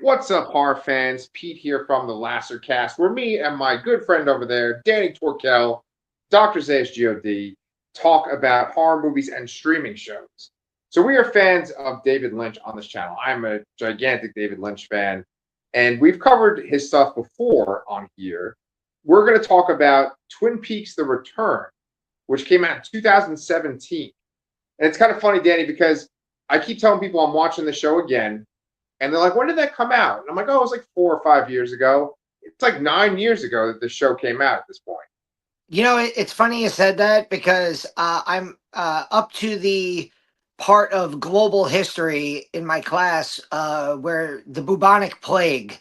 What's up, horror fans? Pete here from the Lasser Cast, where me and my good friend over there, Danny Torkel, Dr. Zayas God, talk about horror movies and streaming shows. So we are fans of David Lynch on this channel. I'm a gigantic David Lynch fan, and we've covered his stuff before on here. We're going to talk about Twin Peaks: The Return, which came out in 2017. And it's kind of funny, Danny, because I keep telling people I'm watching the show again, and they're like, when did that come out? And I'm like, oh, it was like 4 or 5 years ago. It's like 9 years ago that the show came out at this point. It's funny you said that because I'm up to the part of global history in my class where the bubonic plague,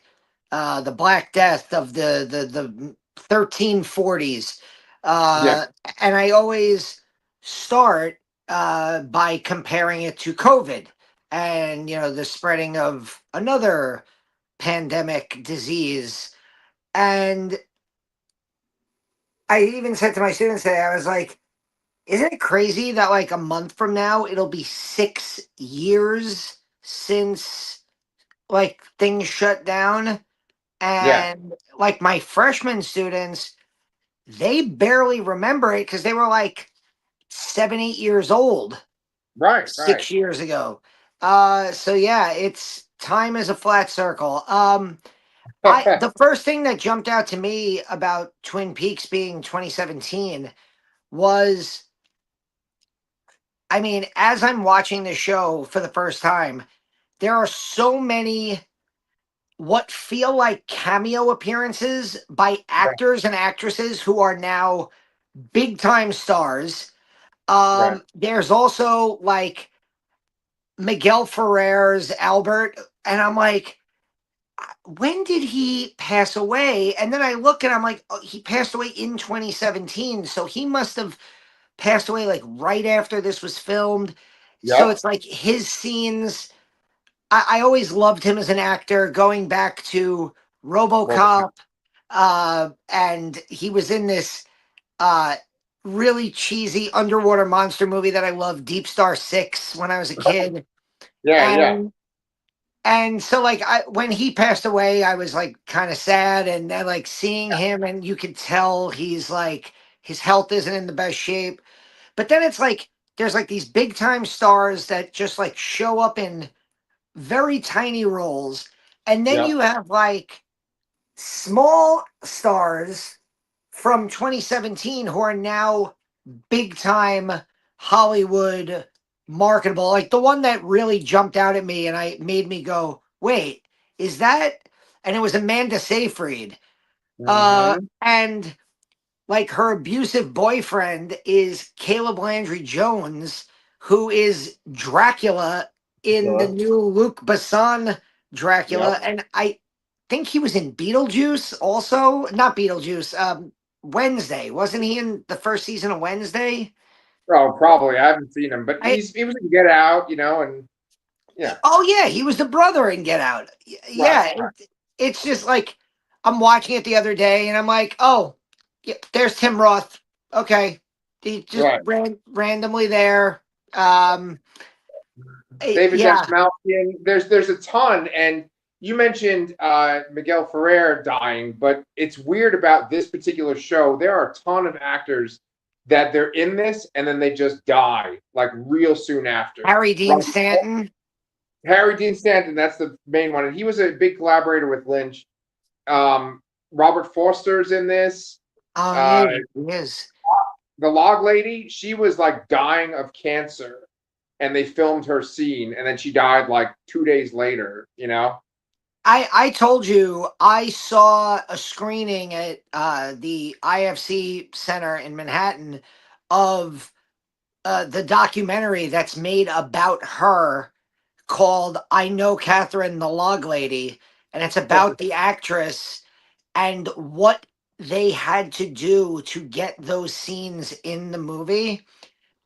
the Black Death of the 1340s, Yeah. uh, and I always start by comparing it to COVID and the spreading of another pandemic disease. And I even said to my students today, I was like, isn't it crazy that like a month from now it'll be 6 years since like things shut down? Yeah. And like my freshman students, they barely remember it because they were like 7, 8 years old Right. Right. 6 years ago. So yeah, it's time is a flat circle. I the first thing that jumped out to me about Twin Peaks being 2017 was, I mean, as I'm watching the show for the first time, there are so many what feel like cameo appearances by Right. actors and actresses who are now big time stars. Right. There's also like Miguel Ferrer's Albert, and I'm like, when did he pass away? And then I look and I'm like, oh, he passed away in 2017. So he must have passed away like right after this was filmed. So Yep. it's like his scenes. I always loved him as an actor, going back to Well, RoboCop, and he was in this uh, really cheesy underwater monster movie that I loved, Deep Star Six, when I was a kid. yeah. Yeah. And so like when he passed away, I was like kind of sad, and then like seeing him, and you could tell he's like his health isn't in the best shape. But then it's like there's like these big time stars that just like show up in very tiny roles. And then Yep. you have like small stars from 2017 who are now big time Hollywood marketable. Like the one that really jumped out at me and I made me go, wait, is that? And it was Amanda Seyfried. Mm-hmm. And like her abusive boyfriend is Caleb Landry Jones, who is Dracula in the Sure. new Luc Besson Dracula. Yep. And I think he was in Beetlejuice also. Not Beetlejuice, Wednesday. Wasn't he in the first season of Wednesday? Oh, probably. I haven't seen him, but I he was in Get Out, and yeah. Oh yeah, he was the brother in Get Out. Right. Yeah, Right. it's just like I'm watching it the other day and I'm like, oh, yeah, there's Tim Roth. Okay, he just Right. randomly there. Um, David yeah, Dastmalchian. There's a ton, and you mentioned Miguel Ferrer dying, but it's weird about this particular show. There are a ton of actors that they're in this, and then they just die like real soon after. Harry Dean Robert, Stanton. Harry Dean Stanton, that's the main one, and he was a big collaborator with Lynch. Robert Foster's in this. Oh yeah, Uh, he is. the log lady, she was like dying of cancer, and they filmed her scene, and then she died like 2 days later. I told you I saw a screening at the IFC Center in Manhattan of the documentary that's made about her called I Know Catherine the Log Lady. And it's about the actress and what they had to do to get those scenes in the movie.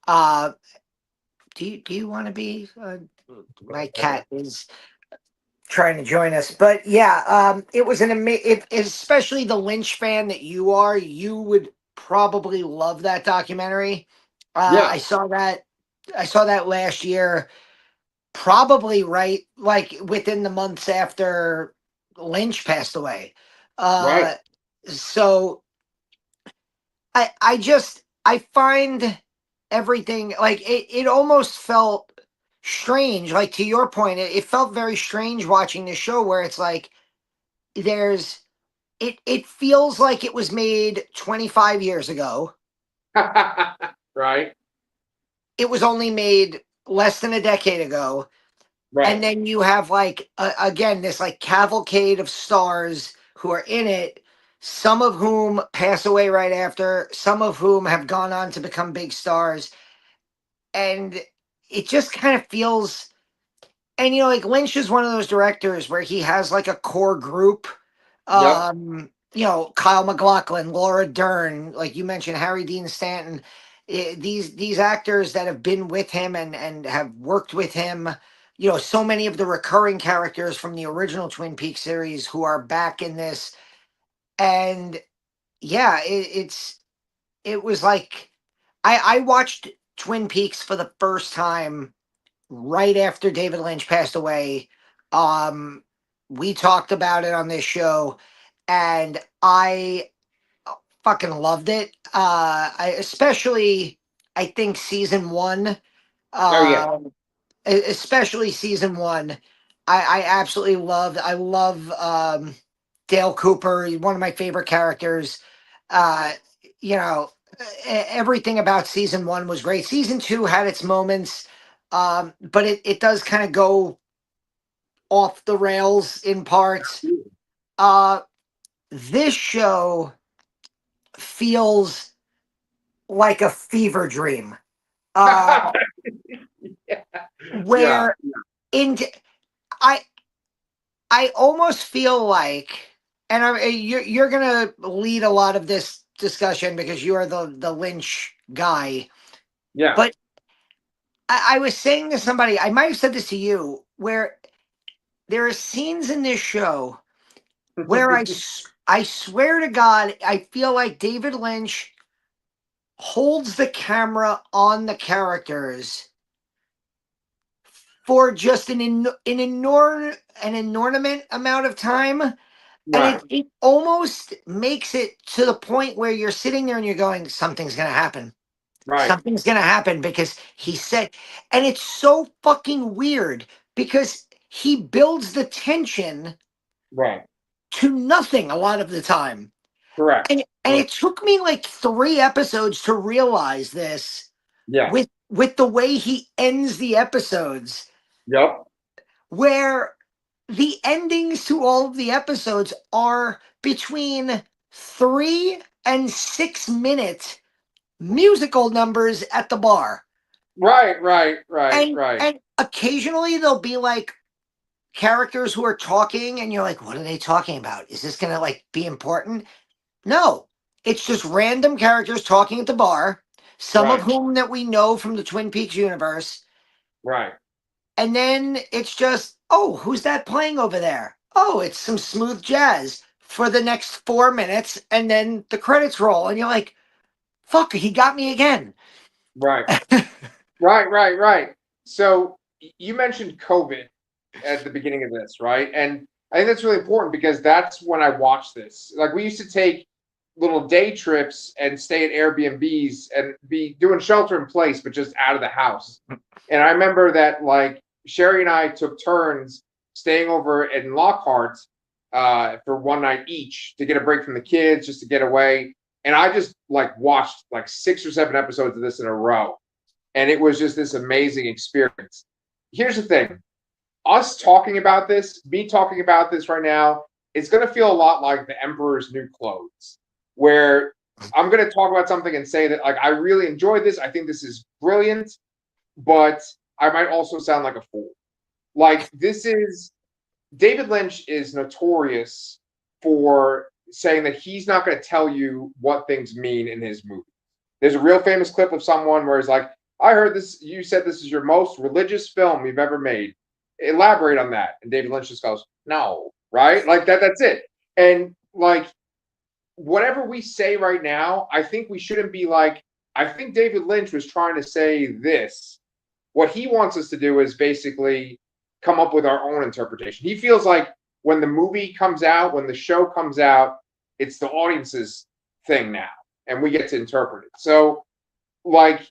Uh, do you want to be? My cat is trying to join us, but yeah, it was an amazing. Especially the Lynch fan that you are, you would probably love that documentary. Yeah. I saw that. I saw that last year. probably right, like within the months after Lynch passed away. Right. So I find everything like it almost felt strange. Like to your point, it felt very strange watching the show where it's like there's it feels like it was made 25 years ago. Right. It was only made less than a decade ago. And Right. then you have like again this like cavalcade of stars who are in it, some of whom pass away right after, some of whom have gone on to become big stars, and it just kind of feels. And like Lynch is one of those directors where he has like a core group. Yep. Kyle MacLachlan, Laura Dern, like you mentioned, Harry Dean Stanton. These actors that have been with him and have worked with him. So many of the recurring characters from the original Twin Peaks series who are back in this, and yeah, it was like I watched Twin Peaks for the first time right after David Lynch passed away. Um, we talked about it on this show, and I fucking loved it. I think season one, Oh yeah. uh, especially season one, I absolutely loved. I love Dale Cooper, he's one of my favorite characters. Uh, you know, everything about season one was great. Season two had its moments, but it does kind of go off the rails in parts. Uh, this show feels like a fever dream, uh, Yeah. where in I I almost feel like, and you're gonna lead a lot of this discussion because you are the Lynch guy. Yeah. But I was saying to somebody, I might have said this to you, where there are scenes in this show where I swear to God, I feel like David Lynch holds the camera on the characters for just an inordinate amount of time, and Right. it almost makes it to the point where you're sitting there and you're going, something's gonna happen. Right. Something's gonna happen because he said, and it's so fucking weird because he builds the tension Right. to nothing a lot of the time. Correct. And Correct. it took me like 3 episodes to realize this Yeah. with the way he ends the episodes, Yep. where the endings to all of the episodes are between 3 and 6 minute musical numbers at the bar. Right. Right. Right. And Right. and occasionally there'll be like characters who are talking and you're like, what are they talking about? Is this gonna like be important? No. It's just random characters talking at the bar, some of Right. whom that we know from the Twin Peaks universe. Right. And then it's just, oh, who's that playing over there? Oh, it's some smooth jazz for the next 4 minutes, and then the credits roll, and you're like, fuck, he got me again. Right. Right. Right. Right. So you mentioned COVID at the beginning of this, right? And I think that's really important because that's when I watched this. Like we used to take little day trips and stay at Airbnbs and be doing shelter in place, but just out of the house. And I remember that like Sherry and I took turns staying over in Lockhart for one night each to get a break from the kids, just to get away. And I just like watched like 6 or 7 episodes of this in a row. And it was just this amazing experience. Here's the thing, us talking about this, me talking about this right now, it's going to feel a lot like the Emperor's New Clothes, where I'm going to talk about something and say that like I really enjoyed this. I think this is brilliant, but I might also sound like a fool. Like this is David Lynch is notorious for saying that he's not going to tell you what things mean in his movie. There's a real famous clip of someone where he's like, I heard this, you said this is your most religious film you've ever made. Elaborate on that. And David Lynch just goes, no, right? Like that's it. And like whatever we say right now, I think we shouldn't be like, I think David Lynch was trying to say this What he wants us to do is basically come up with our own interpretation. He feels like when the movie comes out, when the show comes out, it's the audience's thing now, and we get to interpret it. So, like,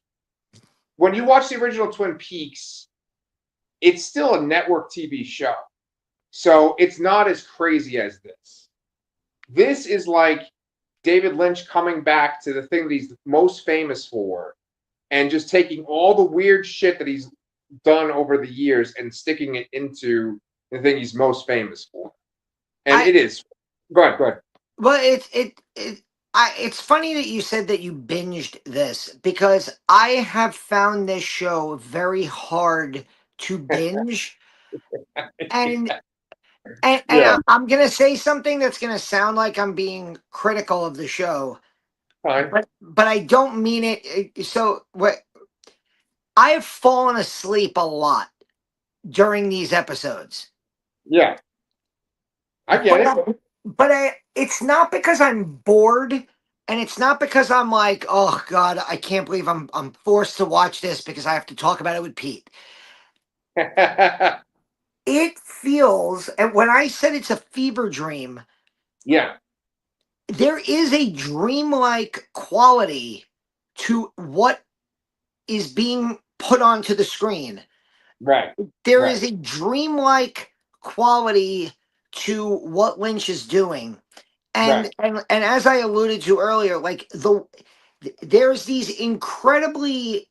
when you watch the original Twin Peaks, it's still a network TV show. So it's not as crazy as this. This is like David Lynch coming back to the thing that he's most famous for and just taking all the weird shit that he's done over the years and sticking it into the thing he's most famous for. And I it is. Go ahead, go ahead. well, it's funny that you said that you binged this because I have found this show very hard to binge, and Yeah, I'm gonna say something that's gonna sound like I'm being critical of the show, fine. but I don't mean it. So what? I have fallen asleep a lot during these episodes. Yeah, I get But it. it's not because I'm bored, and it's not because I'm like, oh God, I can't believe I'm forced to watch this because I have to talk about it with Pete. It feels, and when I said it's a fever dream, Yeah, there is a dreamlike quality to what is being put onto the screen. right, There right, is a dreamlike quality to what Lynch is doing. right. And as I alluded to earlier, like there's these incredibly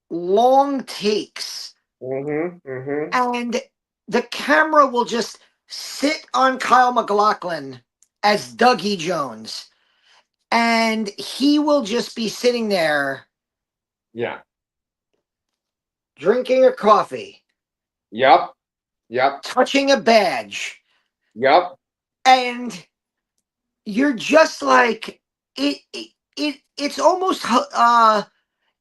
long takes, Mm-hmm. and the camera will just sit on Kyle MacLachlan as Dougie Jones, and he will just be sitting there Yeah. drinking a coffee, Yep. Yep. touching a badge, Yep. and you're just like it's almost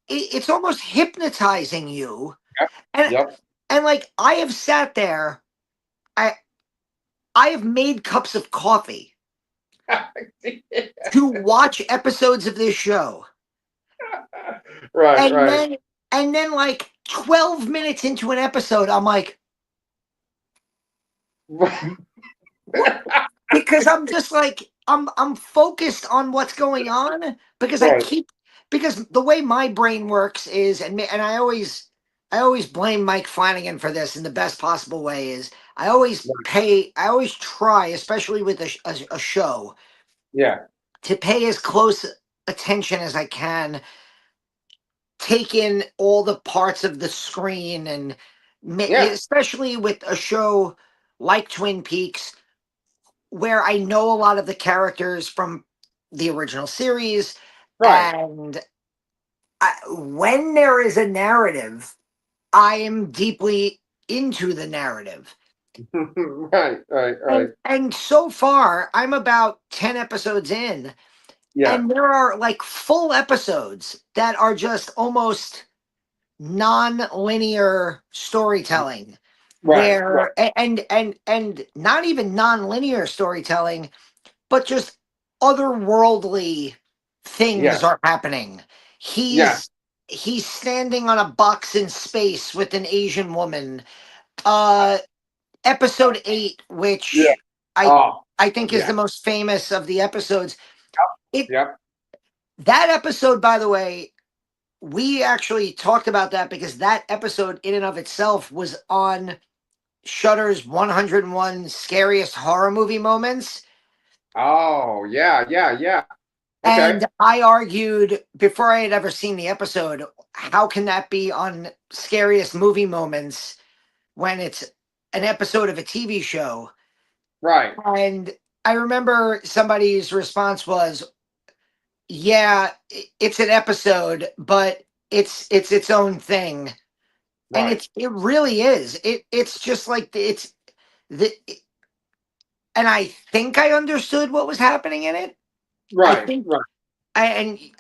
it's almost hypnotizing you, Yep. and Yep. like I have sat there, i I have made cups of coffee to watch episodes of this show, Right, and right. then like 12 minutes into an episode I'm like, what? Because I'm just like I'm focused on what's going on because I Right, keep, because the way my brain works is, and I always blame Mike Flanagan for this in the best possible way, is right. I always try, especially with a show, Yeah, to pay as close attention as I can, take in all the parts of the screen, and yeah. especially with a show like Twin Peaks where I know a lot of the characters from the original series, Right. and when there is a narrative, I am deeply into the narrative. Right, right, right. And so far, I'm about 10 episodes in, Yeah. and there are like full episodes that are just almost non-linear storytelling, Right, right. where and not even non-linear storytelling, but just otherworldly things Yes. are happening. Yeah. He's standing on a box in space with an Asian woman. Uh Episode 8, Yeah. which I Oh, I think is yeah. the most famous of the episodes. It Yep. That episode, by the way, we actually talked about that because that episode in and of itself was on Shudder's 101 scariest horror movie moments. Oh, yeah, yeah, yeah. Okay. And I argued before I had ever seen the episode, how can that be on scariest movie moments when it's an episode of a TV show? Right, And I remember somebody's response was, "Yeah, it's an episode, but it's its own thing." And right, it really is. It's just like it's the and I think I understood what was happening in it. I right, think right.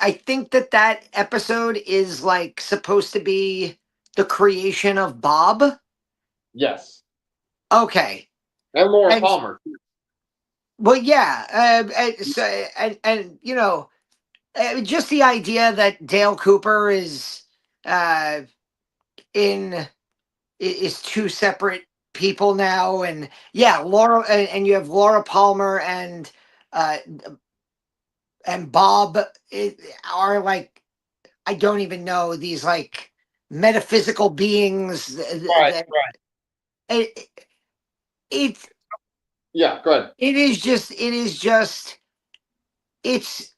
I think that that episode is like supposed to be the creation of Bob. Yes. Okay, And Laura and Palmer. well, yeah, and you know, just the idea that Dale Cooper is uh, is two separate people now, and yeah, Laura and you have Laura Palmer uh and Bob are like, I don't even know, these like metaphysical beings Right, that right. it, it Yeah, go ahead. it is just it's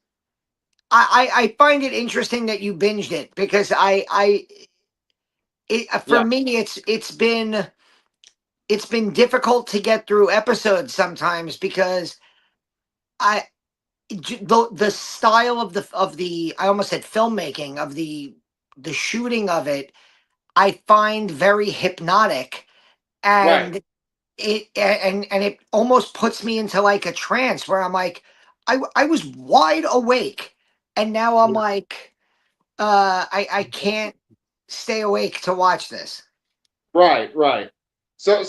I find it interesting that you binged it, because for Yeah, me it's been difficult to get through episodes sometimes, because I the style of the I almost said filmmaking of the shooting of it, I find very hypnotic, right. and it almost puts me into like a trance where I'm like, I was wide awake, and now I'm Yeah. like, I can't stay awake to watch this. Right, right. So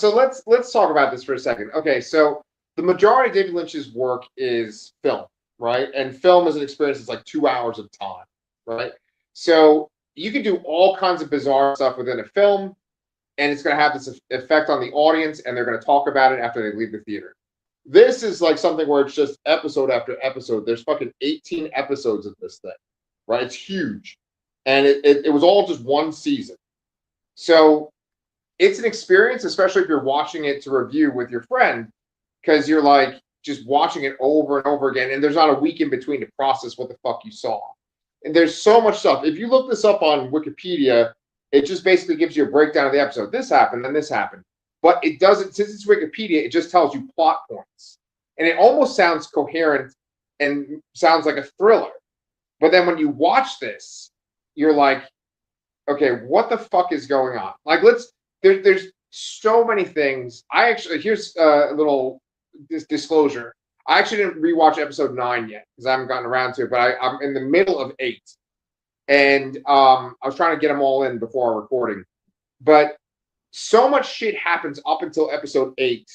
let's talk about this for a second. Okay, so the majority of David Lynch's work is film, right? And film is an experience that's like 2 hours of time, right? So you can do all kinds of bizarre stuff within a film, and it's going to have this effect on the audience, and they're going to talk about it after they leave the theater. This is like something where it's just episode after episode. There's fucking 18 episodes of this thing, right? It's huge, and it was all just one season. So it's an experience, especially if you're watching it to review with your friend, because you're like just watching it over and over again, and there's not a week in between to process what the fuck you saw. And there's so much stuff. If you look this up on Wikipedia, it just basically gives you a breakdown of the episode. This happened, then this happened. But it doesn't, since it's Wikipedia, it just tells you plot points. And it almost sounds coherent and sounds like a thriller. But then when you watch this, you're like, okay, what the fuck is going on? Like, there's so many things. I actually, here's a little disclosure. I actually didn't rewatch episode 9 yet because I haven't gotten around to it, but I'm in the middle of 8. And I was trying to get them all in before our recording. But so much shit happens up until episode 8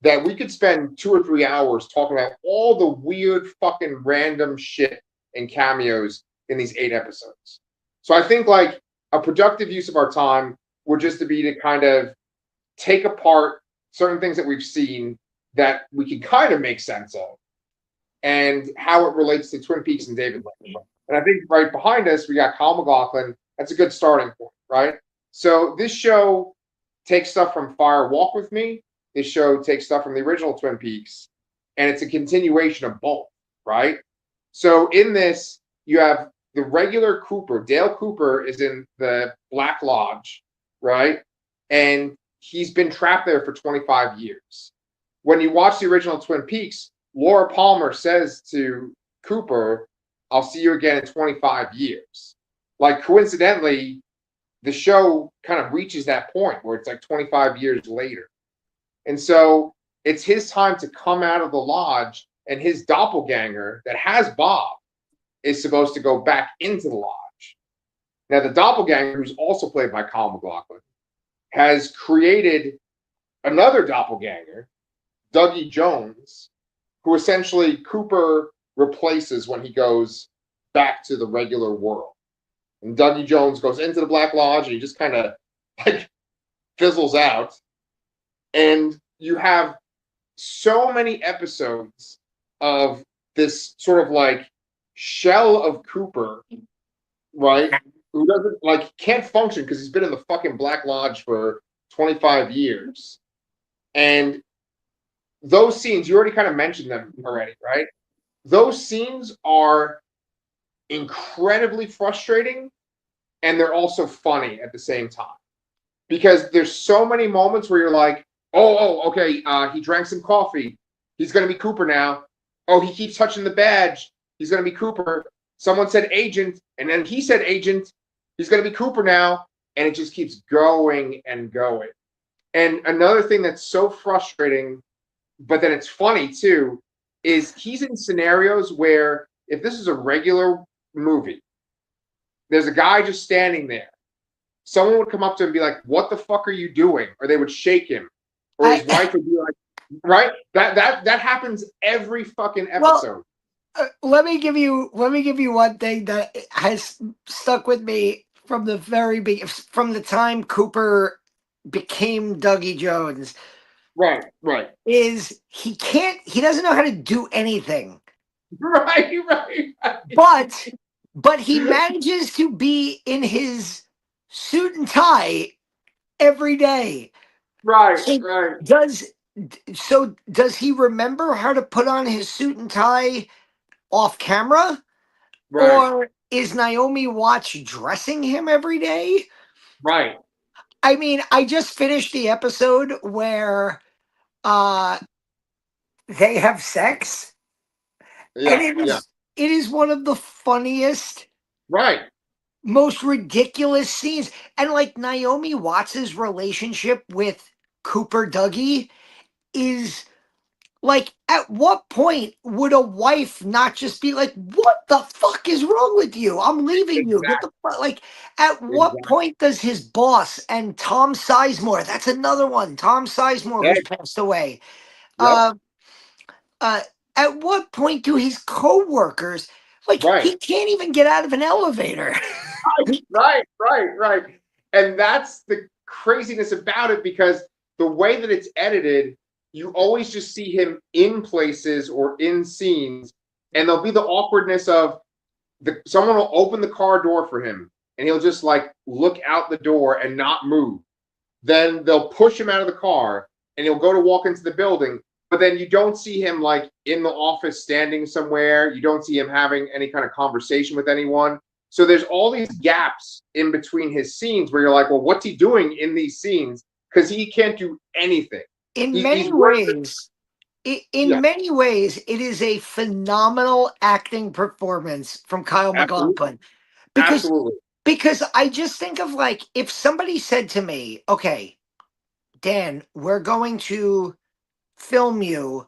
that we could spend 2 or 3 hours talking about all the weird fucking random shit and cameos in these 8 episodes. So I think like a productive use of our time would just to be to kind of take apart certain things that we've seen that we can kind of make sense of and how it relates to Twin Peaks and David Lynch. And I think right behind us, we got Kyle MacLachlan. That's a good starting point, right? So this show takes stuff from Fire Walk With Me. This show takes stuff from the original Twin Peaks, and it's a continuation of both, right? So in this, you have the regular Cooper. Dale Cooper is in the Black Lodge, right? And he's been trapped there for 25 years. When you watch the original Twin Peaks, Laura Palmer says to Cooper, I'll see you again in 25 years. Like, coincidentally, the show kind of reaches that point where it's like 25 years later. And so it's his time to come out of the lodge, and his doppelganger that has Bob is supposed to go back into the lodge. Now, the doppelganger, who's also played by Kyle MacLachlan, has created another doppelganger, Dougie Jones, who essentially Cooper replaces when he goes back to the regular world. And Dougie Jones goes into the Black Lodge, and he just kind of like fizzles out. And you have so many episodes of this sort of like shell of Cooper, right? Who doesn't like can't function because he's been in the fucking Black Lodge for 25 years. And those scenes, you already kind of mentioned them already, right? Those scenes are incredibly frustrating, and they're also funny at the same time. Because there's so many moments where you're like, okay, he drank some coffee. He's going to be Cooper now. Oh, he keeps touching the badge. He's going to be Cooper. Someone said agent, and then he said agent. He's going to be Cooper now. And it just keeps going and going. And another thing that's so frustrating, but then it's funny too, is he's in scenarios where if this is a regular movie, there's a guy just standing there. Someone would come up to him and be like, "What the fuck are you doing?" Or they would shake him, or his wife would be like, "Right?" That happens every fucking episode. Let me give you one thing that has stuck with me from the very from the time Cooper became Dougie Jones, Right, right, is he doesn't know how to do anything, right, right, but he manages to be in his suit and tie every day. right, So right, does does he remember how to put on his suit and tie off camera, right, or is Naomi Watts dressing him every day? right. I mean, I just finished the episode where uh they have sex, and Yeah, yeah, it is one of the funniest, right. most ridiculous scenes. And like Naomi Watts's relationship with Cooper Dougie is like, at what point would a wife not just be like, what the fuck is wrong with you? I'm leaving you. Get Exactly, the fuck. Like, at what exactly. point does his boss and Tom Sizemore, that's another one, Tom Sizemore, Yeah, who's passed away, yep, uh, uh, at what point do his co-workers, like, right. he can't even get out of an elevator. Right, right, right. And that's the craziness about it because the way that it's edited, you always just see him in places or in scenes, and there'll be the awkwardness of someone will open the car door for him and he'll just like look out the door and not move. Then they'll push him out of the car and he'll go to walk into the building, but then you don't see him like in the office standing somewhere. You don't see him having any kind of conversation with anyone. So there's all these gaps in between his scenes where you're like, well, what's he doing in these scenes? Because he can't do anything. In He's many worse than, ways, in yeah, many ways, it is a phenomenal acting performance from Kyle absolutely, MacLachlan, because absolutely, I just think of, like, if somebody said to me, okay, Dan, we're going to film you,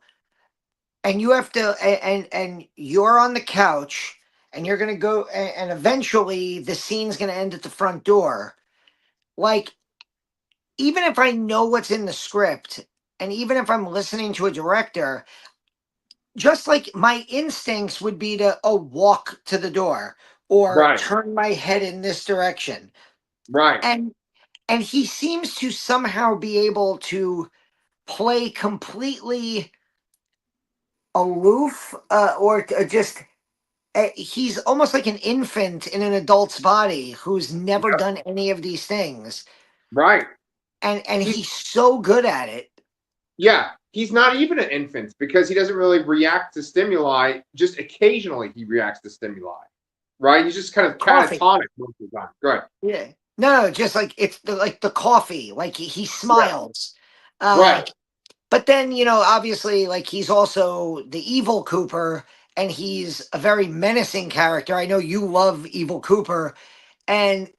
and you have to and you're on the couch, and you're going to go, and eventually the scene's going to end at the front door. Like, even if I know what's in the script, and even if I'm listening to a director, just like my instincts would be to, oh, walk to the door or right, turn my head in this direction. right, And he seems to somehow be able to play completely aloof, or just he's almost like an infant in an adult's body who's never yep, done any of these things, right. and He's he's so good at it. Yeah, he's not even an infant because he doesn't really react to stimuli. Just occasionally he reacts to stimuli, right? He's just kind of Coffee. catatonic most of the time. Good. Yeah. No, just like it's like the coffee. Like he Yeah. smiles. Uh, Right. but then, obviously, like, he's also the evil Cooper, and he's a very menacing character. I know you love Evil Cooper, and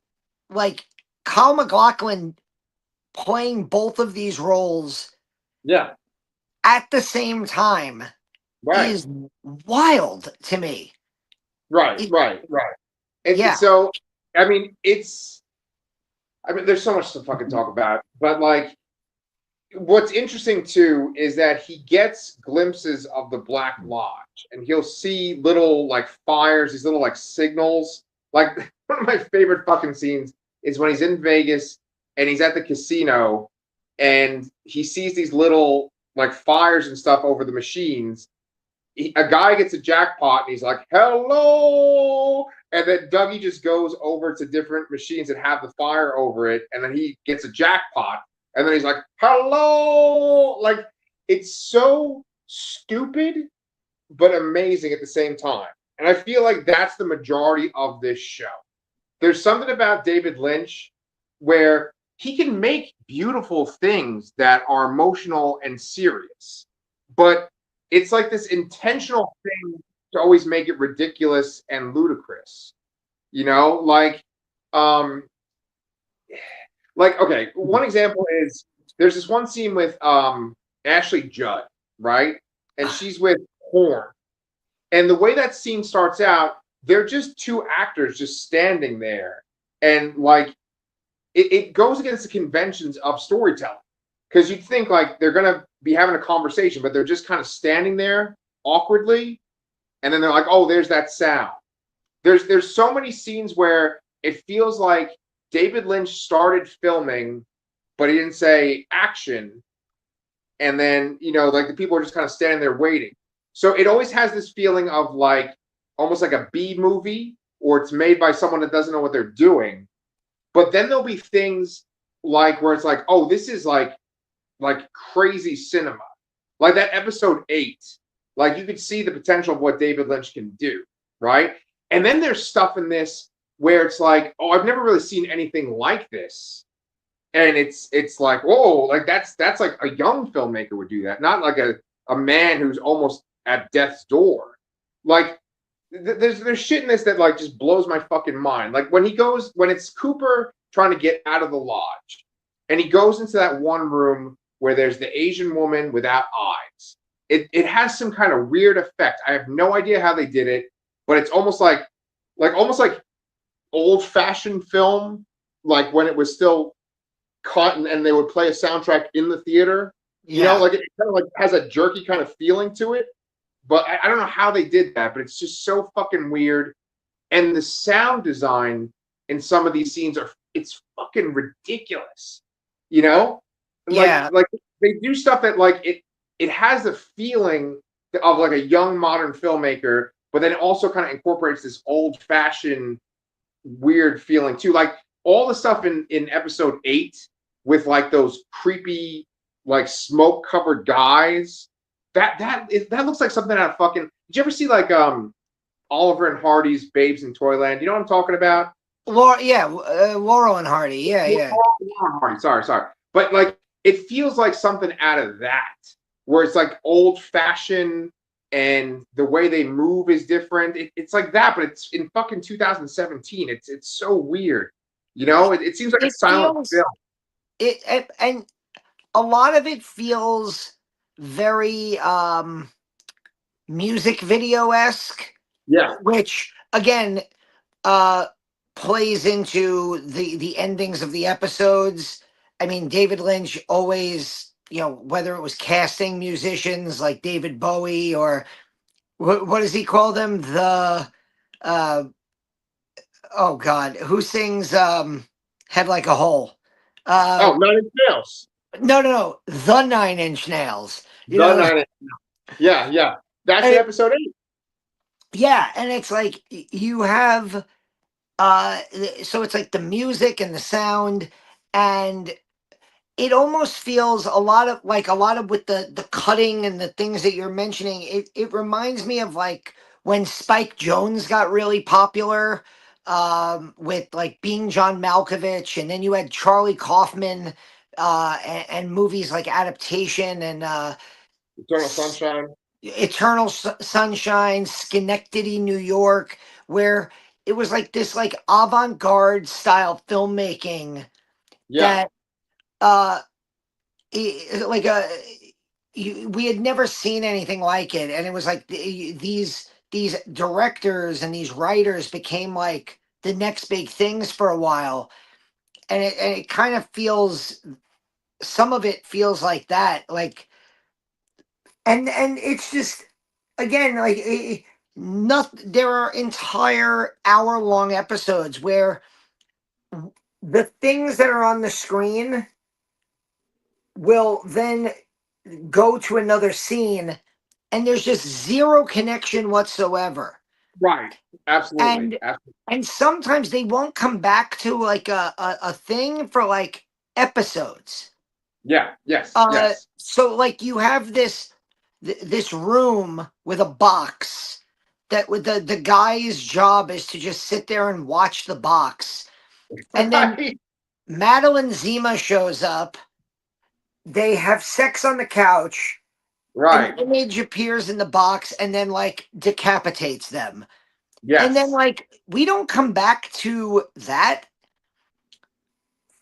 like Kyle MacLachlan playing both of these roles Yeah. at the same time Right. is wild to me. Right. It, Right. Right. And yeah, so, I mean, there's so much to fucking talk about, but like, what's interesting too is that he gets glimpses of the Black Lodge and he'll see little like fires, these little like signals. Like one of my favorite fucking scenes is when he's in Vegas and he's at the casino and he sees these little like fires and stuff over the machines. A guy gets a jackpot and he's like, hello. And then Dougie just goes over to different machines that have the fire over it. And then he gets a jackpot. And then he's like, hello. Like, it's so stupid, but amazing at the same time. And I feel like that's the majority of this show. There's something about David Lynch where he can make beautiful things that are emotional and serious, but it's like this intentional thing to always make it ridiculous and ludicrous. You know, um, okay, one example is there's this one scene with Ashley Judd, right? And she's with Horn. And the way that scene starts out, they're just two actors just standing there. And like it goes against the conventions of storytelling. Because you'd think like they're gonna be having a conversation, but they're just kind of standing there awkwardly, and then they're like, oh, there's that sound. There's so many scenes where it feels like David Lynch started filming, but he didn't say action, and then like the people are just kind of standing there waiting. So it always has this feeling of like almost like a B movie, or it's made by someone that doesn't know what they're doing. But then there'll be things like where it's like, oh, this is like crazy cinema, like that episode 8. Like you could see the potential of what David Lynch can do, right? And then there's stuff in this where it's like, oh, I've never really seen anything like this, and it's like, whoa, like that's like a young filmmaker would do that, not like a man who's almost at death's door. Like there's shit in this that like just blows my fucking mind. Like when it's Cooper trying to get out of the lodge, and he goes into that one room where there's the Asian woman without eyes. It has some kind of weird effect. I have no idea how they did it, but it's almost like old fashioned film, like when it was still cut and they would play a soundtrack in the theater. Like it kind of like has a jerky kind of feeling to it. But I don't know how they did that, but it's just so fucking weird. And the sound design in some of these scenes it's fucking ridiculous. Like they do stuff that like it has the feeling of like a young modern filmmaker, but then it also kind of incorporates this old fashioned weird feeling too. Like all the stuff in episode 8 with like those creepy like smoke covered guys. That looks like something out of fucking. Did you ever see like Oliver and Hardy's Babes in Toyland? You know what I'm talking about? Laurel and Hardy. Yeah. Laurel and Hardy. Sorry. But like it feels like something out of that, where it's like old fashioned and the way they move is different. It's like that, but it's in fucking 2017. It's so weird. It seems like a silent film. And a lot of it feels very music video-esque. Yeah. Which again plays into the endings of the episodes. I mean, David Lynch always, whether it was casting musicians like David Bowie or what does he call them? The oh God, who sings Head Like a Hole? 9 Inch Nails. No, the 9 Inch Nails. The 9 Inch Nails. Yeah. That's in episode 8. Yeah, and it's like you have so it's like the music and the sound, and it almost feels a lot of with the cutting and the things that you're mentioning. It reminds me of like when Spike Jones got really popular with like Being John Malkovich, and then you had Charlie Kaufman and movies like Adaptation and Eternal Sunshine, Schenectady, New York, where it was like this like avant-garde style filmmaking that we had never seen anything like it, and it was like these directors and these writers became like the next big things for a while, and it kind of feels, some of it feels like that, like, and it's just, again, like not, there are entire hour-long episodes where the things that are on the screen will then go to another scene, and there's just zero connection whatsoever. Right. Absolutely. And sometimes they won't come back to like a thing for like episodes. Yeah. Yes. So like you have this room with a box that with the guy's job is to just sit there and watch the box. And then Madeline Zima shows up. They have sex on the couch. Right. An image appears in the box and then like decapitates them. Yes. And then like we don't come back to that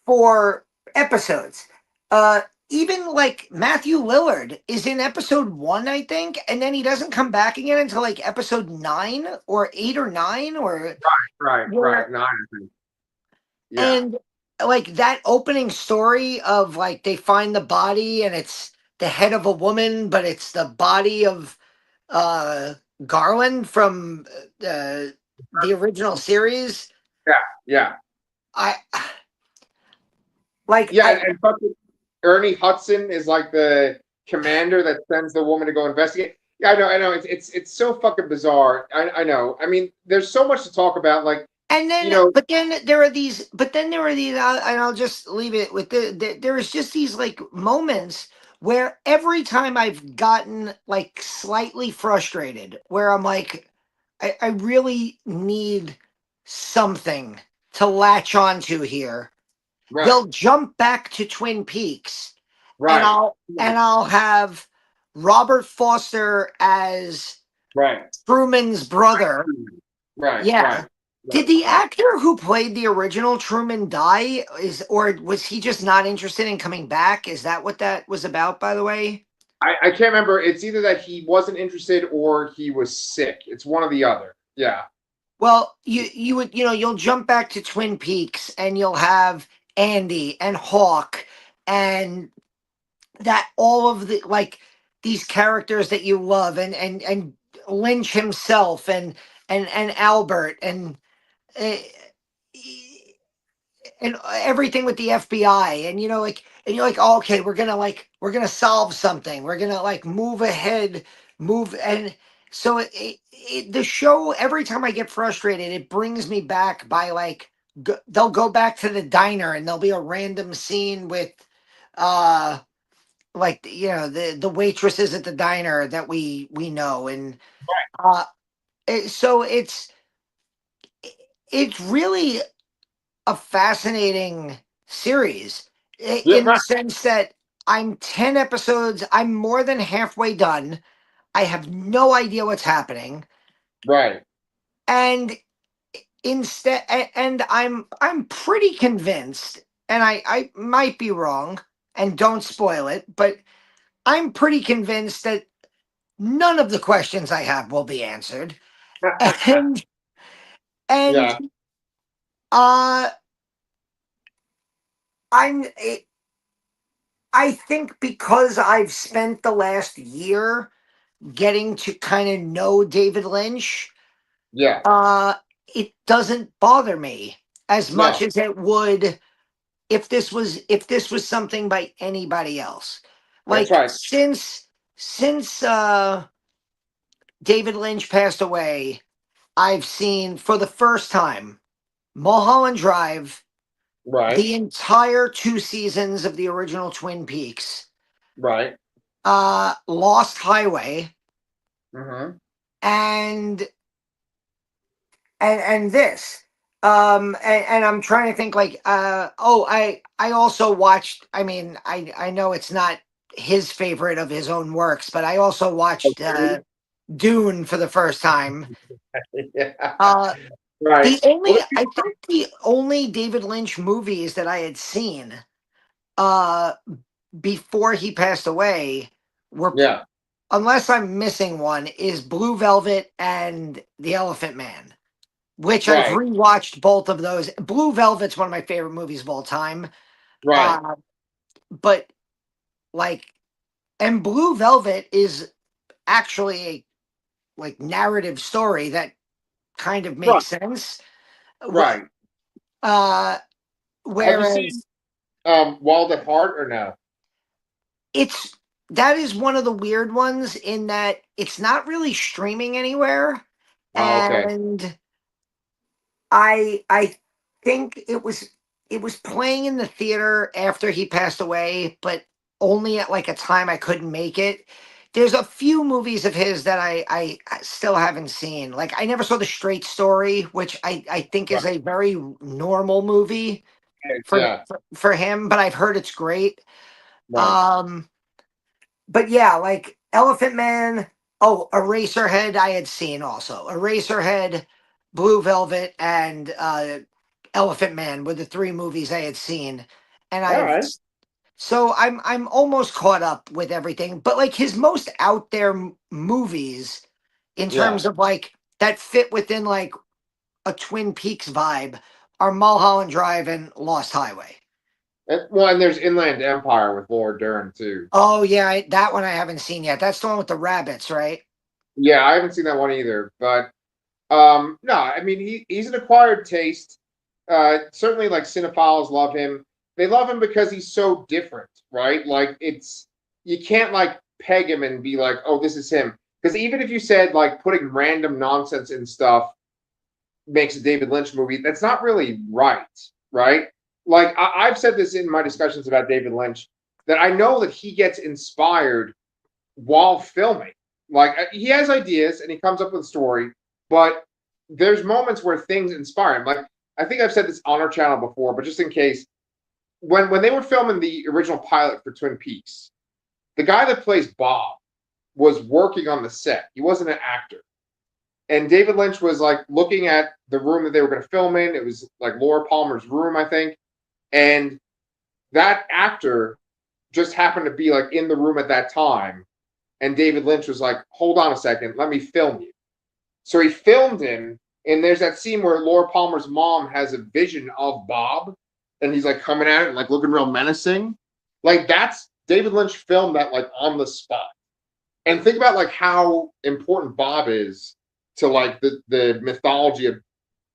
for episodes. Even like Matthew Lillard is in episode 1, I think, and then he doesn't come back again until like episode 9 or 8 or 9 or right 9, I think. Yeah. And like that opening story of like they find the body and it's the head of a woman, but it's the body of Garland from the original series. Yeah. I like Yeah, I and fucking Ernie Hudson is like the commander that sends the woman to go investigate. Yeah, I know. It's so fucking bizarre. I know. I mean, there's so much to talk about. Like, and you then know, there are these and I'll just leave it with there is just these like moments where every time I've gotten like slightly frustrated where I'm like I really need something to latch onto here. right, They'll jump back to Twin Peaks and right, I'll have Robert Foster as right, Truman's brother. right, Yeah. right, Did right, the right. actor who played the original Truman die? Or was he just not interested in coming back? Is that what that was about, by the way? I can't remember. It's either that he wasn't interested or he was sick. It's one or the other. Yeah, Well, you would you'll jump back to Twin Peaks and you'll have Andy and Hawk and that all of the like these characters that you love and Lynch himself and Albert uh, and everything with the FBI and and you're like oh, okay we're gonna solve something we're gonna like move ahead move and so the show every time I get frustrated it brings me back by like they'll go back to the diner and there'll be a random scene with uh like the waitresses at the diner that we know and uh so it's really a fascinating series yeah, in the right, sense that I'm 10 episodes, I'm more than halfway done. I have no idea what's happening. right. And and I'm pretty convinced, and I might be wrong, and don't spoil it, but I'm pretty convinced that none of the questions I have will be answered. And and Yeah, uh I'm I think because I've spent the last year getting to kind of know David Lynch, yeah. uh, it doesn't bother me as much No, as it would if this was something by anybody else. that's Like right. since David Lynch passed away, I've seen for the first time Mulholland Drive, Right, the entire two seasons of the original Twin Peaks, right. Lost Highway, Mm-hmm. and and this and I'm trying to think like oh I also watched I mean I know it's not his favorite of his own works but I also watched Okay. Dune for the first time. Yeah. uh Right. Well, I think the only David Lynch movies that I had seen uh before he passed away were yeah. unless I'm missing one is Blue Velvet and The Elephant Man, which I've Right. rewatched both of those. Blue Velvet's one of my favorite movies of all time. Right. Uh, but like, and Blue Velvet is actually a like narrative story that kind of Right. makes sense. Right. Uh, Have you seen whereas Wild at Heart or no? it's that is one of the weird ones in that it's not really streaming anywhere, Oh, okay. and I think it was playing in the theater after he passed away, but only at like a time I couldn't make it. There's a few movies of his that I still haven't seen. Like I never saw The Straight Story, which I think Right. is a very normal movie Yeah. for him, but I've heard it's great. Right. Um but yeah, like Elephant Man, oh, Eraserhead I had seen also. Eraserhead, Blue Velvet, and Elephant Man were the three movies I had seen. And All I've right. so I'm almost caught up with everything. But like his most out there movies in Yeah. terms of like that fit within like a Twin Peaks vibe are Mulholland Drive and Lost Highway. Well, and there's Inland Empire with Laura Dern too. Oh yeah, that one I haven't seen yet. That's the one with the rabbits, right? Yeah, I haven't seen that one either. But no, I mean he's an acquired taste. certainly like cinephiles love him. They love him because he's so different, right? Like you can't like peg him and be like, oh, this is him. Because even if you said like putting random nonsense in stuff makes a David Lynch movie, that's not really right, right? Like I've said this in my discussions about David Lynch that I know that he gets inspired while filming. Like he has ideas and he comes up with a story, but there's moments where things inspire him. Like I think I've said this on our channel before, but just in case, when they were filming the original pilot for Twin Peaks, the guy that plays Bob was working on the set. He wasn't an actor. And David Lynch was like looking at the room that they were going to film in. It was like Laura Palmer's room, I think. And that actor just happened to be like in the room at that time. And David Lynch was like, hold on a second, let me film you. So he filmed him. And there's that scene where Laura Palmer's mom has a vision of Bob. And he's like coming at it and like looking real menacing. Like that's David Lynch filmed that like on the spot. And think about like how important Bob is to like the mythology of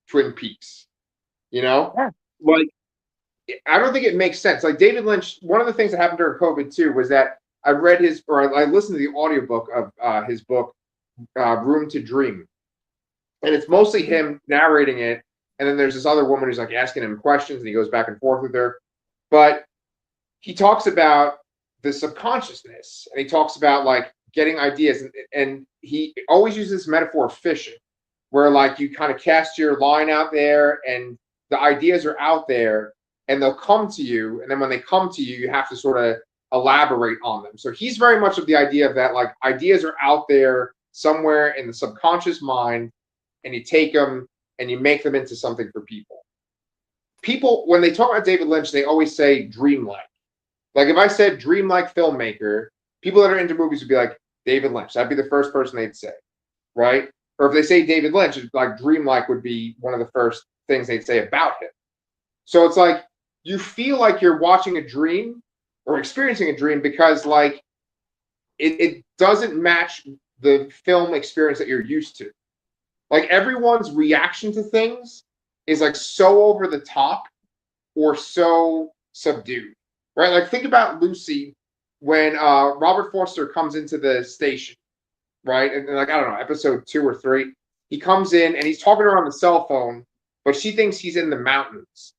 Twin Peaks. You know? Yeah. Like I don't think it makes sense. Like David Lynch, one of the things that happened during COVID too was that I read I listened to the audiobook of his book, Room to Dream. And it's mostly him narrating it. And then there's this other woman who's like asking him questions and he goes back and forth with her. But he talks about the subconsciousness and he talks about like getting ideas. And he always uses this metaphor of fishing, where like you kind of cast your line out there and the ideas are out there and they'll come to you. And then when they come to you, you have to sort of elaborate on them. So he's very much of the idea of that like ideas are out there somewhere in the subconscious mind and you take them and you make them into something for people. People, when they talk about David Lynch, they always say dreamlike. Like if I said dreamlike filmmaker, people that are into movies would be like, David Lynch. That'd be the first person they'd say, right? Or if they say David Lynch, it's like dreamlike would be one of the first things they'd say about him. So it's like you feel like you're watching a dream or experiencing a dream because like it doesn't match the film experience that you're used to. Like everyone's reaction to things is like so over the top or so subdued, right? Like think about Lucy when Robert Forster comes into the station, right? And like, I don't know, episode 2 or 3, he comes in and he's talking to her on the cell phone, but she thinks he's in the mountains.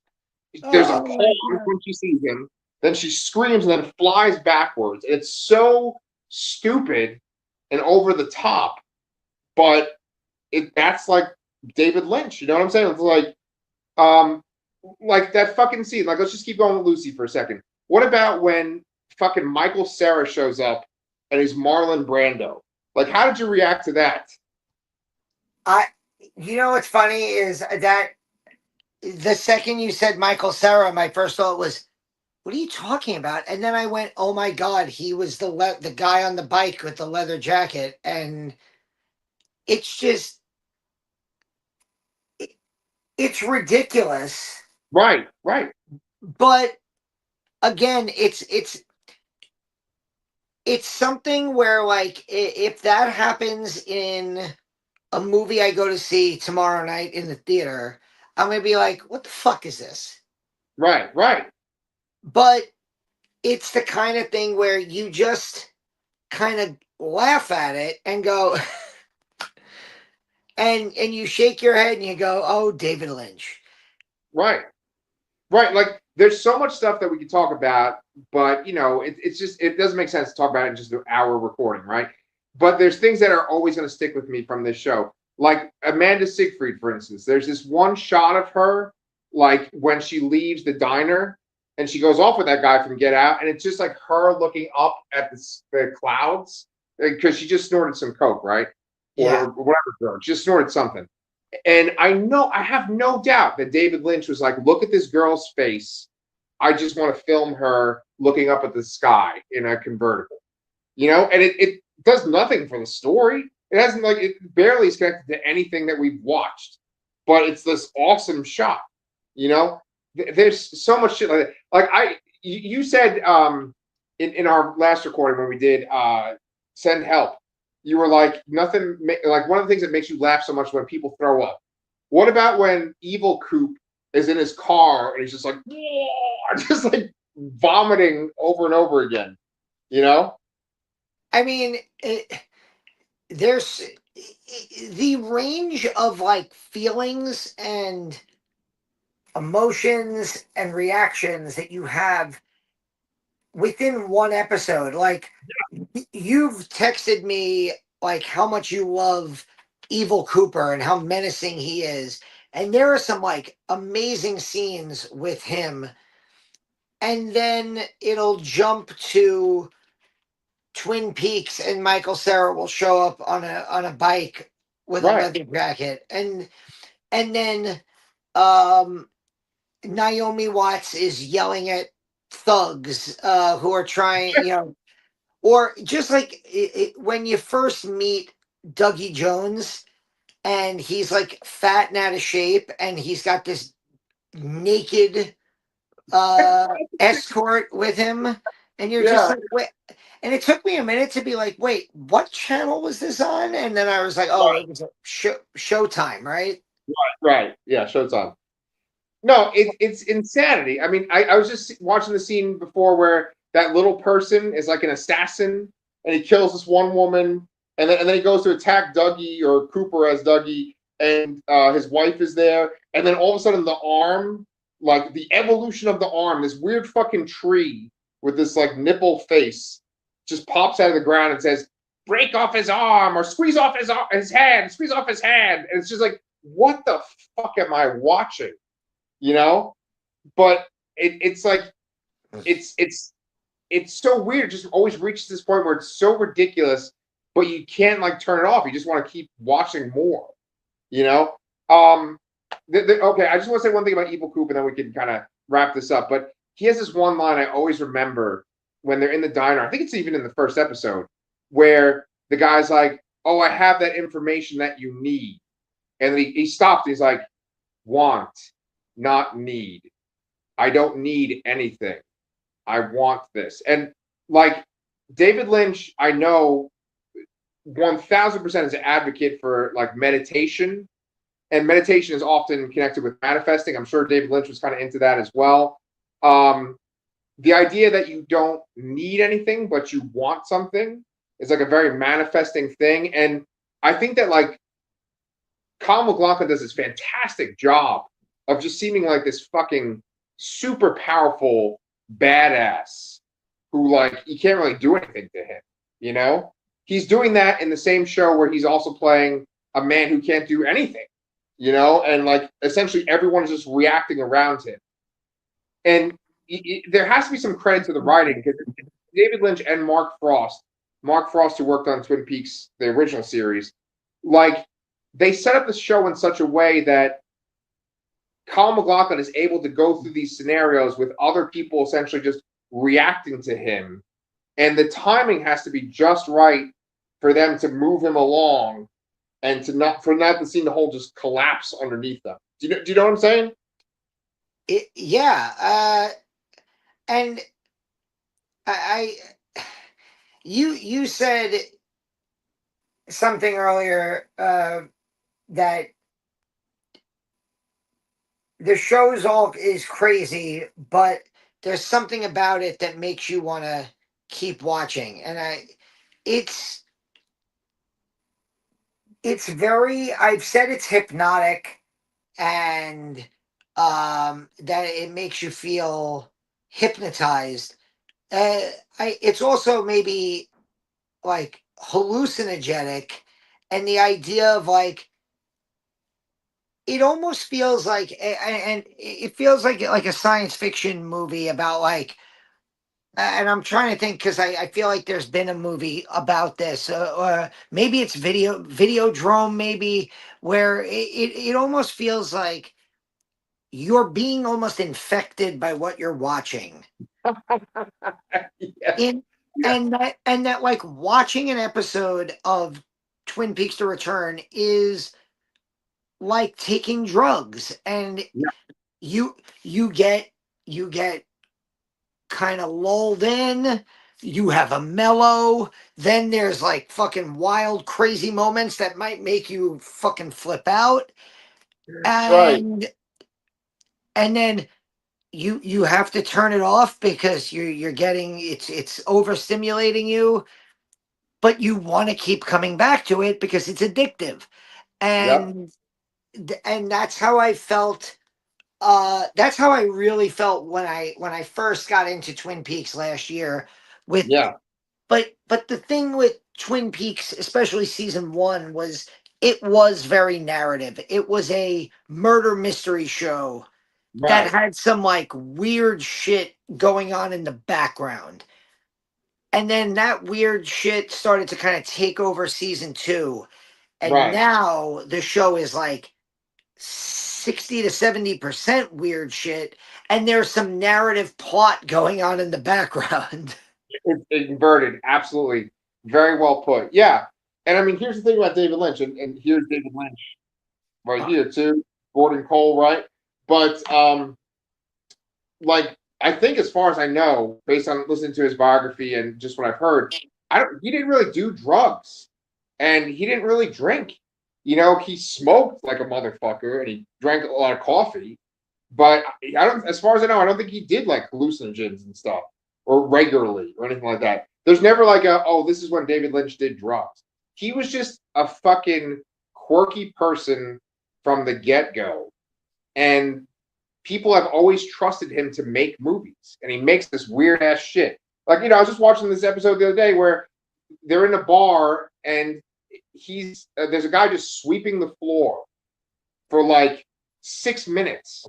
There's a pause when she sees him, then she screams and then flies backwards. It's so stupid and over the top, but that's like David Lynch, you know what I'm saying? It's like that fucking scene. Like, let's just keep going with Lucy for a second. What about when fucking Michael Cera shows up and he's Marlon Brando? Like, how did you react to that? You know what's funny is that the second you said Michael Cera, my first thought was, what are you talking about? And then I went, oh my God, he was the guy on the bike with the leather jacket. And it's just, it's ridiculous. Right, right. But again, it's something where like if that happens in a movie I go to see tomorrow night in the theater, I'm gonna be like, what the fuck is this? Right, right. But it's the kind of thing where you just kind of laugh at it and go and you shake your head and you go, oh, David Lynch. Right. Right. Like there's so much stuff that we could talk about, but you know, it's just it doesn't make sense to talk about it in just an hour recording, right? But there's things that are always going to stick with me from this show. Like Amanda Seyfried, for instance. There's this one shot of her, like when she leaves the diner and she goes off with that guy from Get Out, and it's just like her looking up at the clouds because she just snorted some coke, right? Yeah. Or whatever drug. She just snorted something. And I have no doubt that David Lynch was like, look at this girl's face. I just want to film her looking up at the sky in a convertible, you know? And it does nothing for the story. It hasn't like, it barely is connected to anything that we've watched, but it's this awesome shot, you know? There's so much shit like that. Like you said in our last recording when we did Send Help, you were like, like one of the things that makes you laugh so much when people throw up. What about when Evil Coop is in his car and he's just like, just like vomiting over and over again. You know? I mean, there's the range of like feelings and emotions and reactions that you have within one episode. Like, you've texted me like how much you love Evil Cooper and how menacing he is. And there are some like amazing scenes with him. And then it'll jump to Twin Peaks and Michael Cera will show up on a bike with a Right. leather jacket. And then um Naomi Watts is yelling at thugs who are trying, or just like when you first meet Dougie Jones and he's like fat and out of shape and he's got this naked escort with him and you're just Yeah. like, wait. And it took me a minute to be like, wait, what channel was this on? And then I was like, oh, it was a Showtime, right? Right. Yeah. Showtime. No, it's insanity. I mean, I was just watching the scene before where that little person is like an assassin and he kills this one woman and then he goes to attack Dougie or Cooper as Dougie and his wife is there and then all of a sudden the arm, like the evolution of the arm, this weird fucking tree with this like nipple face just pops out of the ground and says, "Break off his arm or squeeze off his hand, squeeze off his hand," and it's just like, what the fuck am I watching? You know, but it's like it's so weird. It just always reaches this point where it's so ridiculous, but you can't like turn it off. You just want to keep watching more. You know. Okay, I just want to say one thing about Evil Coop, and then we can kind of wrap this up. But he has this one line I always remember when they're in the diner. I think it's even in the first episode where the guy's like, "Oh, I have that information that you need," and then he stops. And he's like, "Want, not need. I don't need anything. I want this." And like David Lynch, I know 1000% is an advocate for like meditation, and meditation is often connected with manifesting. I'm sure David Lynch was kind of into that as well. Um, the idea that you don't need anything but you want something is like a very manifesting thing, and I think that like Kyle MacLachlan does this fantastic job of just seeming like this fucking super powerful badass who like you can't really do anything to him, you know? He's doing that in the same show where he's also playing a man who can't do anything, you know, and like essentially everyone is just reacting around him. And there has to be some credit to the writing because David Lynch and Mark Frost, who worked on Twin Peaks, the original series, like they set up the show in such a way that Kyle MacLachlan is able to go through these scenarios with other people essentially just reacting to him. And the timing has to be just right for them to move him along and to not for not to see the whole just collapse underneath them. Do you know what I'm saying? Yeah. And you said something earlier that the show's all is crazy, but there's something about it that makes you want to keep watching. And it's it's very, I've said it's hypnotic and that it makes you feel hypnotized. It's also maybe like hallucinogenic, and the idea of like it almost feels like and it feels like a science fiction movie about like and I'm trying to think because I feel like there's been a movie about this or maybe it's Videodrome maybe where it almost feels like you're being almost infected by what you're watching Yeah. in Yeah. and that like watching an episode of Twin Peaks: The Return is like taking drugs and Yeah. you you get kind of lulled in, you have a mellow, then there's like fucking wild crazy moments that might make you fucking flip out, Right. and and then you have to turn it off because you're getting it's overstimulating you, but you want to keep coming back to it because it's addictive. Yep. And that's how I felt. That's how I really felt when I first got into Twin Peaks last year. With Yeah. but the thing with Twin Peaks, especially season one, was it was very narrative. It was a murder mystery show that Right. had some like weird shit going on in the background. And then that weird shit started to kind of take over season two. And Right. now the show is like 60 to 70% weird shit. And there's some narrative plot going on in the background. It's inverted. Absolutely. Very well put. Yeah. And I mean, here's the thing about David Lynch, and here's David Lynch right here too. Gordon Cole, right? But like I think as far as I know, based on listening to his biography and just what I've heard, I don't he didn't really do drugs and he didn't really drink. You know, he smoked like a motherfucker and he drank a lot of coffee. But I don't, as far as I know, I don't think he did like hallucinogens and stuff or regularly or anything like that. There's never like a, oh, this is when David Lynch did drugs. He was just a fucking quirky person from the get go. And people have always trusted him to make movies. And he makes this weird ass shit. Like, I was just watching this episode the other day where they're in a bar and there's a guy just sweeping the floor for like 6 minutes.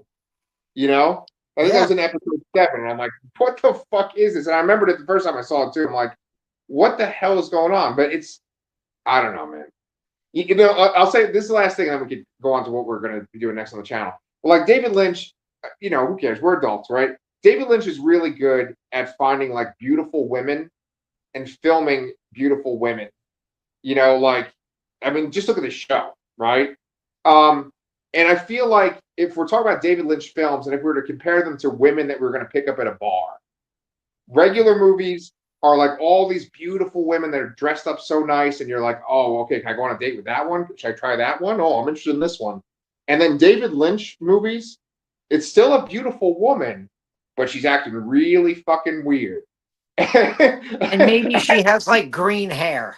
You know, I think that Yeah. was in episode 7, and I'm like, what the fuck is this? And I remembered it the first time I saw it too. I'm like, what the hell is going on? But I don't know, man. I'll say this is the last thing, and then we could go on to what we're going to be doing next on the channel. But like David Lynch, who cares? We're adults, right? David Lynch is really good at finding like beautiful women and filming beautiful women. Like, I mean, just look at the show, right? Um, and I feel like if we're talking about David Lynch films, and if we were to compare them to women that we are going to pick up at a bar, regular movies are like all these beautiful women that are dressed up so nice, and you're like, oh, okay, can I go on a date with that one? Should I try that one? Oh, I'm interested in this one. And then David Lynch movies, it's still a beautiful woman, but she's acting really fucking weird. And maybe she has like green hair.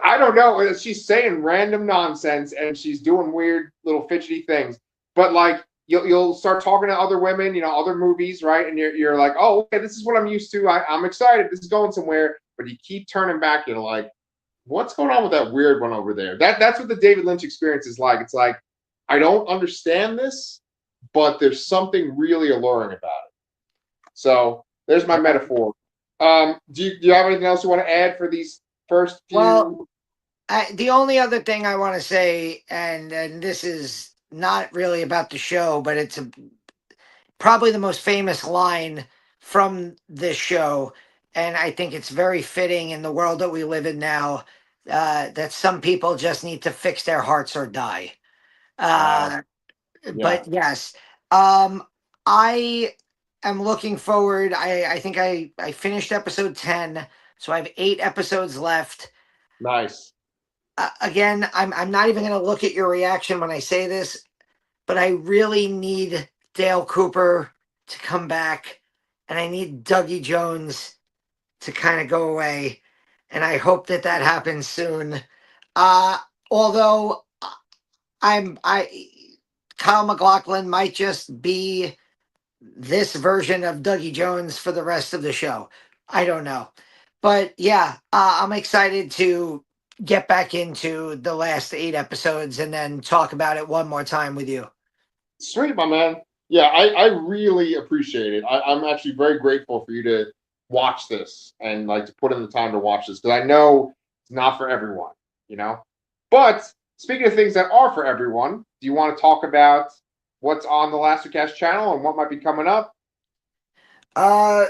I don't know. She's saying random nonsense and she's doing weird little fidgety things. But like you'll start talking to other women, other movies, right? And you're like, oh, okay, this is what I'm used to. I'm excited. This is going somewhere. But you keep turning back. You're like, what's going on with that weird one over there? That's what the David Lynch experience is like. It's like I don't understand this, but there's something really alluring about it. So there's my metaphor. Do you have anything else you want to add for these first Well, few? the only other thing I want to say, and this is not really about the show, but it's probably the most famous line from this show, and I think it's very fitting in the world that we live in now. That some people just need to fix their hearts or die. Wow. Uh, Yeah. but yes, um, I am looking forward. I think I finished episode 10, so I have 8 episodes left. Nice. Again, I'm not even going to look at your reaction when I say this, but I really need Dale Cooper to come back, and I need Dougie Jones to kind of go away, and I hope that that happens soon. Uh, although I Kyle MacLachlan might just be this version of Dougie Jones for the rest of the show. I don't know. But yeah, I'm excited to get back into the last 8 episodes and then talk about it one more time with you. Sweet, my man. Yeah, I really appreciate it. I'm actually very grateful for you to watch this and like to put in the time to watch this because I know it's not for everyone, you know. But speaking of things that are for everyone, do you want to talk about what's on the Lastercast channel and what might be coming up? Uh,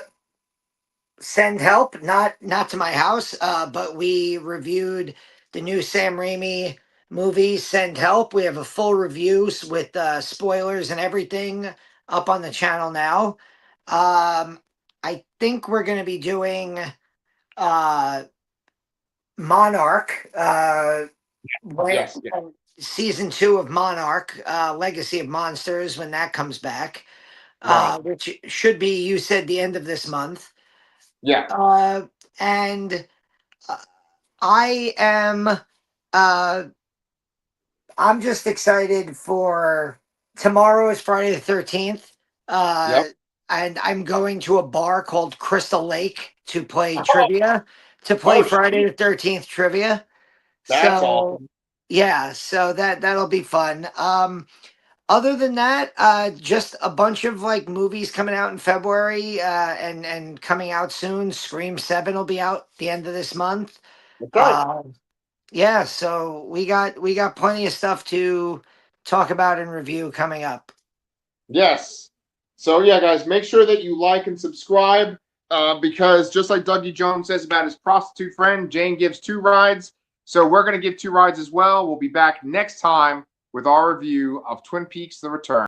Send help, not to my house, but we reviewed the new Sam Raimi movie, Send Help. We have a full reviews with spoilers and everything up on the channel now. I think we're going to be doing uh, Monarch. Yes, yeah. season 2 of Monarch, Legacy of Monsters, when that comes back, Right. which should be, you said, the end of this month. Yeah. And I am, I'm just excited for tomorrow is Friday the 13th. Uh, Yep. and I'm going to a bar called Crystal Lake to play trivia, to play Oh, Friday sweet. the 13th trivia. That's So awesome. yeah, so that'll be fun. Other than that, just a bunch of like movies coming out in February, and coming out soon. Scream 7 will be out the end of this month. That's right. Uh, yeah, so we got plenty of stuff to talk about and review coming up. Yes. So yeah, guys, make sure that you like and subscribe because just like Dougie Jones says about his prostitute friend, Jane gives 2 rides. So we're going to give 2 rides as well. We'll be back next time with our review of Twin Peaks: The Return.